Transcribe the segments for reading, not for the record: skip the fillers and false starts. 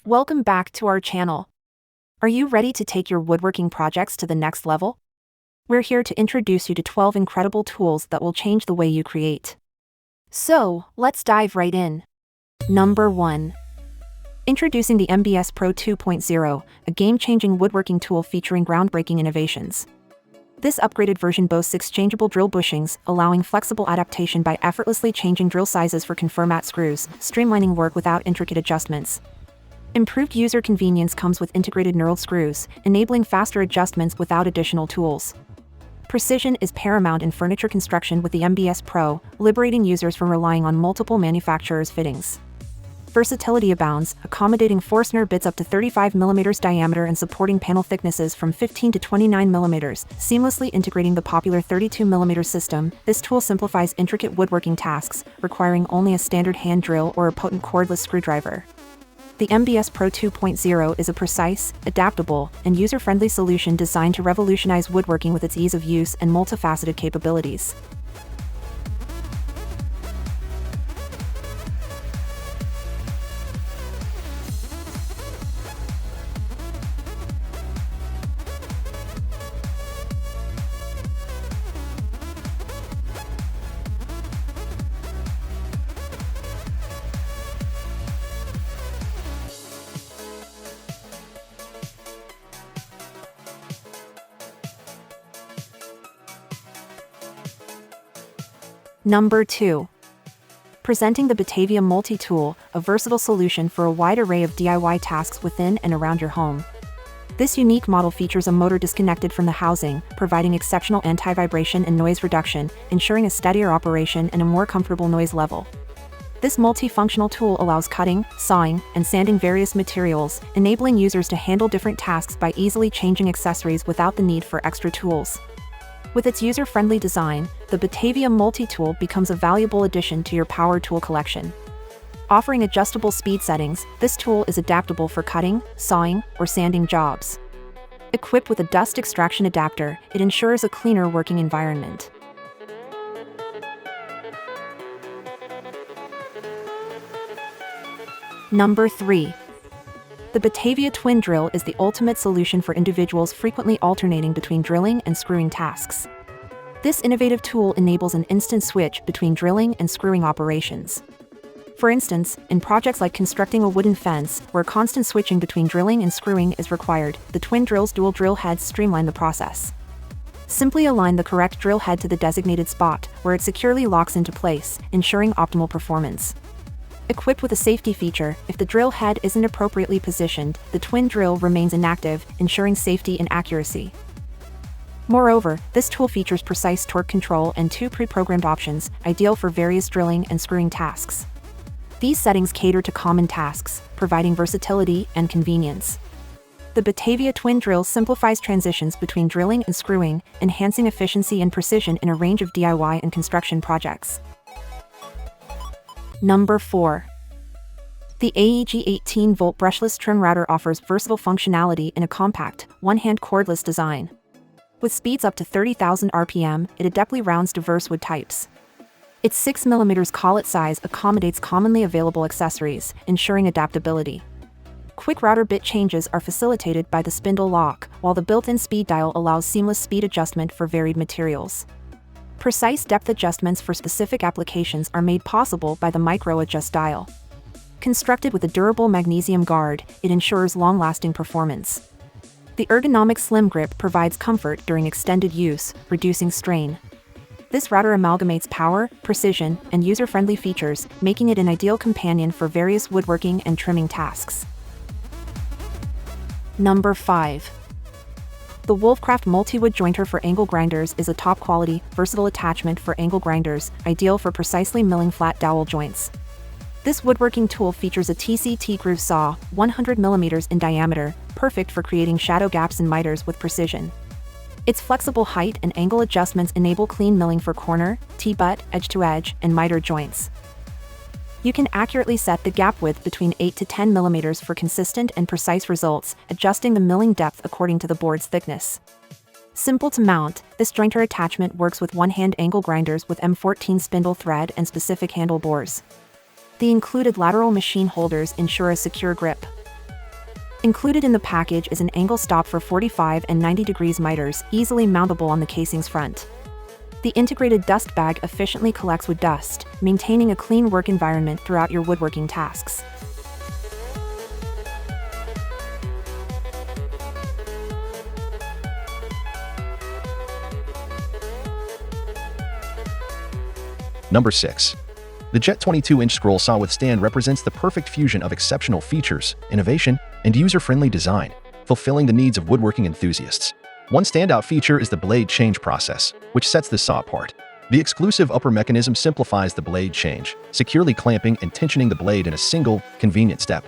Welcome back to our channel. Are you ready to take your woodworking projects to the next level? We're here to introduce you to 12 incredible tools that will change the way you create. So, let's dive right in. Number 1. Introducing the MBS Pro 2.0, a game-changing woodworking tool featuring groundbreaking innovations. This upgraded version boasts exchangeable drill bushings, allowing flexible adaptation by effortlessly changing drill sizes for confirmat screws, streamlining work without intricate adjustments. Improved user convenience comes with integrated knurled screws, enabling faster adjustments without additional tools. Precision is paramount in furniture construction with the MBS Pro, liberating users from relying on multiple manufacturers' fittings. Versatility abounds, accommodating Forstner bits up to 35 mm diameter and supporting panel thicknesses from 15 to 29 mm, seamlessly integrating the popular 32 mm system. This tool simplifies intricate woodworking tasks, requiring only a standard hand drill or a potent cordless screwdriver. The MBS Pro 2.0 is a precise, adaptable, and user-friendly solution designed to revolutionize woodworking with its ease of use and multifaceted capabilities. Number 2. Presenting the BAVIA MultiTool, a versatile solution for a wide array of DIY tasks within and around your home. This unique model features a motor disconnected from the housing, providing exceptional anti-vibration and noise reduction, ensuring a steadier operation and a more comfortable noise level. This multifunctional tool allows cutting, sawing, and sanding various materials, enabling users to handle different tasks by easily changing accessories without the need for extra tools. With its user-friendly design, the BAVIA MultiTool becomes a valuable addition to your power tool collection. Offering adjustable speed settings, this tool is adaptable for cutting, sawing, or sanding jobs. Equipped with a dust extraction adapter, it ensures a cleaner working environment. Number 3. The BAVIA Twin Drill is the ultimate solution for individuals frequently alternating between drilling and screwing tasks. This innovative tool enables an instant switch between drilling and screwing operations. For instance, in projects like constructing a wooden fence, where constant switching between drilling and screwing is required, the Twin Drill's dual drill heads streamline the process. Simply align the correct drill head to the designated spot, where it securely locks into place, ensuring optimal performance. Equipped with a safety feature, if the drill head isn't appropriately positioned, the twin drill remains inactive, ensuring safety and accuracy. Moreover, this tool features precise torque control and 2 pre-programmed options, ideal for various drilling and screwing tasks. These settings cater to common tasks, providing versatility and convenience. The BAVIA Twin Drill simplifies transitions between drilling and screwing, enhancing efficiency and precision in a range of DIY and construction projects. Number 4. The AEG 18-volt brushless trim router offers versatile functionality in a compact, one-hand cordless design. With speeds up to 30,000 RPM, it adeptly rounds diverse wood types. Its 6 mm collet size accommodates commonly available accessories, ensuring adaptability. Quick router bit changes are facilitated by the spindle lock, while the built-in speed dial allows seamless speed adjustment for varied materials. Precise depth adjustments for specific applications are made possible by the micro-adjust dial. Constructed with a durable magnesium guard, it ensures long-lasting performance. The ergonomic slim grip provides comfort during extended use, reducing strain. This router amalgamates power, precision, and user-friendly features, making it an ideal companion for various woodworking and trimming tasks. Number 5. The Wolfcraft multi-wood jointer for angle grinders is a top-quality, versatile attachment for angle grinders, ideal for precisely milling flat dowel joints. This woodworking tool features a TCT groove saw, 100 mm in diameter, perfect for creating shadow gaps and miters with precision. Its flexible height and angle adjustments enable clean milling for corner, T-butt, edge-to-edge, and miter joints. You can accurately set the gap width between 8 to 10 mm for consistent and precise results, adjusting the milling depth according to the board's thickness. Simple to mount, this jointer attachment works with one-hand angle grinders with M14 spindle thread and specific handle bores. The included lateral machine holders ensure a secure grip. Included in the package is an angle stop for 45 and 90 degrees miters, easily mountable on the casing's front. The integrated dust bag efficiently collects wood dust, maintaining a clean work environment throughout your woodworking tasks. Number 6. The Jet 22-inch scroll saw with stand represents the perfect fusion of exceptional features, innovation, and user-friendly design, fulfilling the needs of woodworking enthusiasts. One standout feature is the blade change process, which sets this saw apart. The exclusive upper mechanism simplifies the blade change, securely clamping and tensioning the blade in a single, convenient step.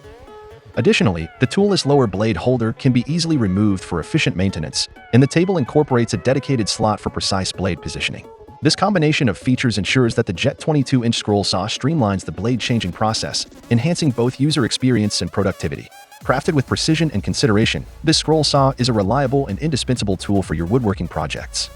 Additionally, the toolless lower blade holder can be easily removed for efficient maintenance, and the table incorporates a dedicated slot for precise blade positioning. This combination of features ensures that the Jet 22-inch scroll saw streamlines the blade changing process, enhancing both user experience and productivity. Crafted with precision and consideration, this scroll saw is a reliable and indispensable tool for your woodworking projects.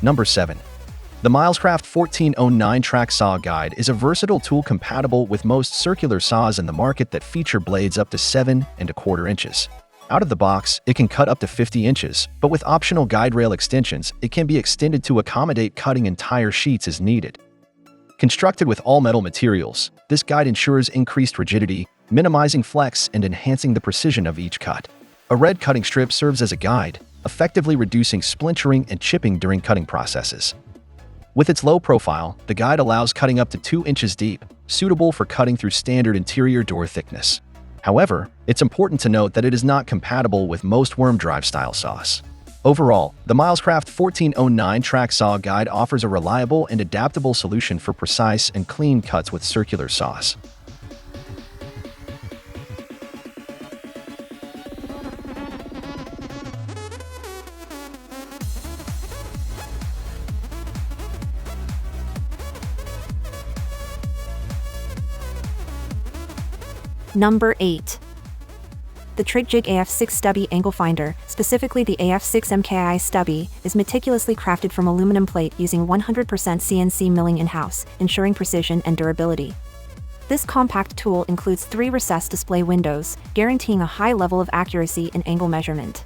Number 7. The Milescraft 1409 Track Saw Guide is a versatile tool compatible with most circular saws in the market that feature blades up to 7¼ inches. Out of the box, it can cut up to 50 inches, but with optional guide rail extensions, it can be extended to accommodate cutting entire sheets as needed. Constructed with all-metal materials, this guide ensures increased rigidity, minimizing flex and enhancing the precision of each cut. A red cutting strip serves as a guide, effectively reducing splintering and chipping during cutting processes. With its low profile, the guide allows cutting up to 2 inches deep, suitable for cutting through standard interior door thickness. However, it's important to note that it is not compatible with most worm drive style saws. Overall, the Milescraft 1409 Track Saw Guide offers a reliable and adaptable solution for precise and clean cuts with circular saws. Number 8. The Trig Jig AF6 Stubby Angle Finder, specifically the AF6 MKI Stubby, is meticulously crafted from aluminum plate using 100% CNC milling in-house, ensuring precision and durability. This compact tool includes 3 recessed display windows, guaranteeing a high level of accuracy in angle measurement.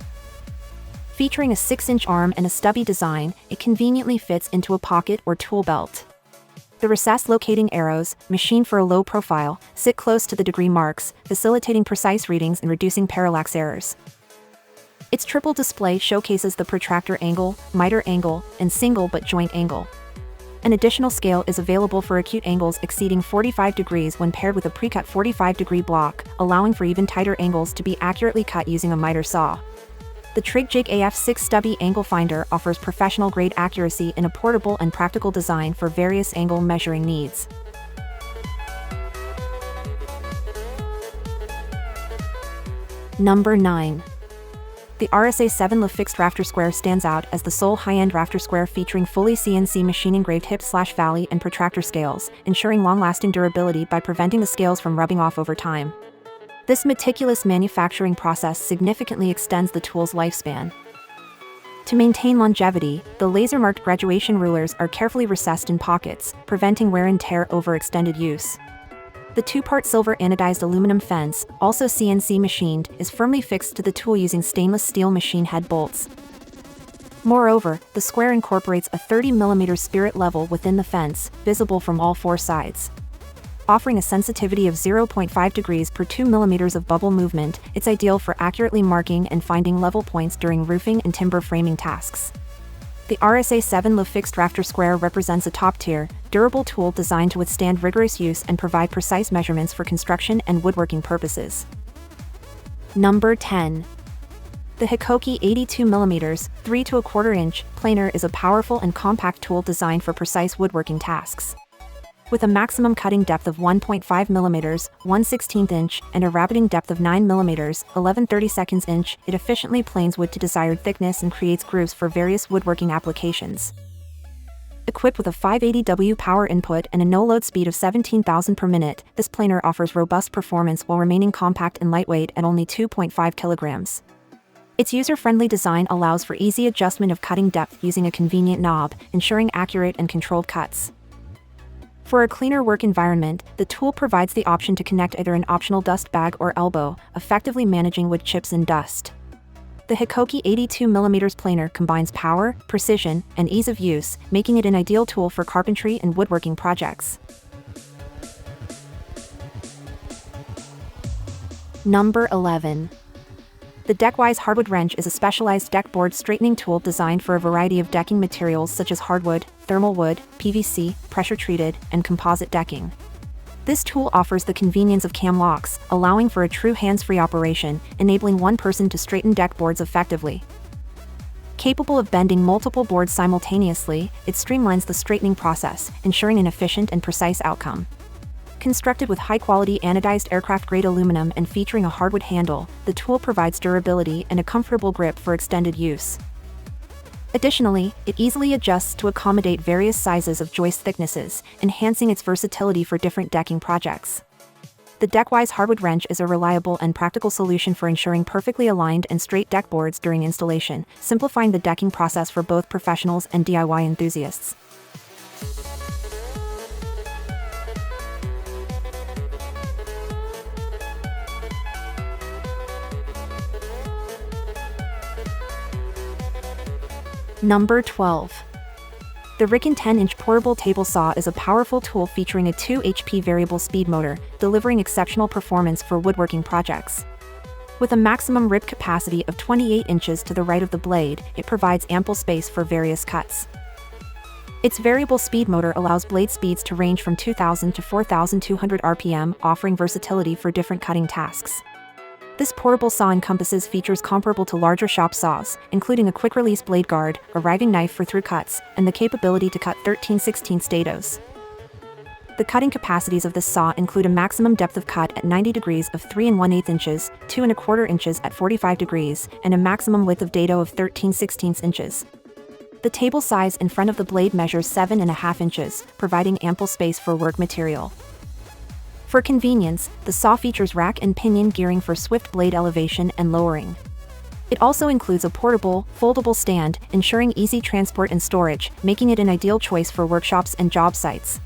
Featuring a 6-inch arm and a stubby design, it conveniently fits into a pocket or tool belt. The recessed locating arrows, machined for a low profile, sit close to the degree marks, facilitating precise readings and reducing parallax errors. Its triple display showcases the protractor angle, miter angle, and single but joint angle. An additional scale is available for acute angles exceeding 45 degrees when paired with a pre-cut 45-degree block, allowing for even tighter angles to be accurately cut using a miter saw. The Trig Jig AF6 Stubby Angle Finder offers professional-grade accuracy in a portable and practical design for various angle measuring needs. Number 9. The RSA 7 Le Fixed Rafter Square stands out as the sole high-end rafter square featuring fully CNC machine-engraved hip/valley and protractor scales, ensuring long-lasting durability by preventing the scales from rubbing off over time. This meticulous manufacturing process significantly extends the tool's lifespan. To maintain longevity, the laser-marked graduation rulers are carefully recessed in pockets, preventing wear and tear over extended use. The 2-part silver anodized aluminum fence, also CNC machined, is firmly fixed to the tool using stainless steel machine head bolts. Moreover, the square incorporates a 30mm spirit level within the fence, visible from all 4 sides. Offering a sensitivity of 0.5 degrees per 2 mm of bubble movement, it's ideal for accurately marking and finding level points during roofing and timber framing tasks. The RSA 7 Le Fixed Rafter Square represents a top-tier, durable tool designed to withstand rigorous use and provide precise measurements for construction and woodworking purposes. Number 10. The Hitachi 82mm, 3¼ inch, planer is a powerful and compact tool designed for precise woodworking tasks. With a maximum cutting depth of 1.5 mm, 1/16 inch, and a rabbeting depth of 9 mm, 11/32 inch, it efficiently planes wood to desired thickness and creates grooves for various woodworking applications. Equipped with a 580W power input and a no-load speed of 17,000 per minute, this planer offers robust performance while remaining compact and lightweight at only 2.5 kilograms. Its user-friendly design allows for easy adjustment of cutting depth using a convenient knob, ensuring accurate and controlled cuts. For a cleaner work environment, the tool provides the option to connect either an optional dust bag or elbow, effectively managing wood chips and dust. The Hitachi 82mm planer combines power, precision, and ease of use, making it an ideal tool for carpentry and woodworking projects. Number 11. The Deckwise Hardwood Wrench is a specialized deck board straightening tool designed for a variety of decking materials such as hardwood, thermal wood, PVC, pressure-treated, and composite decking. This tool offers the convenience of cam locks, allowing for a true hands-free operation, enabling one person to straighten deck boards effectively. Capable of bending multiple boards simultaneously, it streamlines the straightening process, ensuring an efficient and precise outcome. Constructed with high-quality anodized aircraft-grade aluminum and featuring a hardwood handle, the tool provides durability and a comfortable grip for extended use. Additionally, it easily adjusts to accommodate various sizes of joist thicknesses, enhancing its versatility for different decking projects. The Deckwise Hardwood Wrench is a reliable and practical solution for ensuring perfectly aligned and straight deck boards during installation, simplifying the decking process for both professionals and DIY enthusiasts. Number 12. The Ricken 10-inch portable table saw is a powerful tool featuring a 2 HP variable speed motor, delivering exceptional performance for woodworking projects. With a maximum rip capacity of 28 inches to the right of the blade, it provides ample space for various cuts. Its variable speed motor allows blade speeds to range from 2,000 to 4,200 RPM, offering versatility for different cutting tasks. This portable saw encompasses features comparable to larger shop saws, including a quick-release blade guard, a riving knife for through cuts, and the capability to cut 13/16 dados. The cutting capacities of this saw include a maximum depth of cut at 90 degrees of 3 1/8 inches, 2 1/4 inches at 45 degrees, and a maximum width of dado of 13/16 inches. The table size in front of the blade measures 7.5 inches, providing ample space for work material. For convenience, the saw features rack and pinion gearing for swift blade elevation and lowering. It also includes a portable, foldable stand, ensuring easy transport and storage, making it an ideal choice for workshops and job sites.